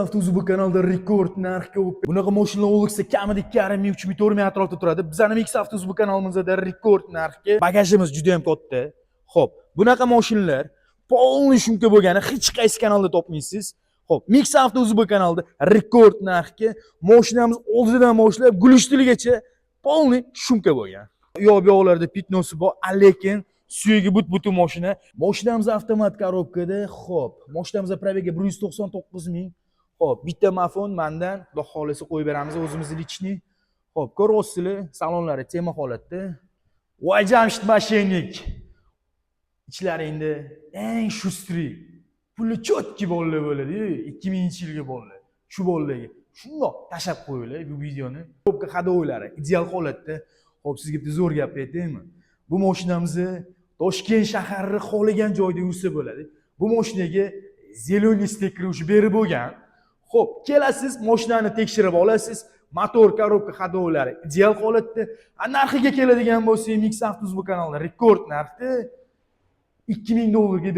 Avtouzi bu kanalda rekord narxga bunaqa mashinalar o'lsa kamida 2,5 ming, 3 ming, 4 ming atrofida turadi. Bizning Mix Avtouzi bu kanalimizda rekord narxga. Bagajimiz juda ham katta. Xo'p, bunaqa mashinalar полный shumka bo'lgani hech qaysi kanalda topmaysiz. Xo'p, Mix Avtouzi bu kanalda rekord narxga mashinamiz oldidan boshlab gulishtirgacha полный shumka bo'lgan. Yo'q-yo'qlarda pitnosi bor, lekin suyagi but-butun mashina. Mashinamiz avtomat korobkada. Xo'p, mashinamizda probega 199 ming. Xo'p, bitta mafon mendan, xudo xolisa qo'yib beramiz o'zimizning lichniy. Xo'p, ko'ryapsizlar, salonlari tema holatda. Voy Jamshid mashinik. Ichlaringda eng shustri, puli chotki bolalar bo'ladi, 2000-yilga bolalar. Shu bolalarga shundoq tashab qo'yinglar bu videoni. Ko'pga hadoylari ideal holatda. Xo'p, sizga bitta zo'r gap aytaymi? Bu mashinamizni Toshkent shahari xohlagan joyda yursa bo'ladi. Bu mashinaga zeleniy stiker уже berib bo'lgan. Xo'p, kelasiz, mashinani tekshirib olasiz. Motor, korobka, hadoylari ideal holatda. Narxiga keladigan bo'lsak, Mix Avtouzi bu kanalda rekord narxda $2000 ga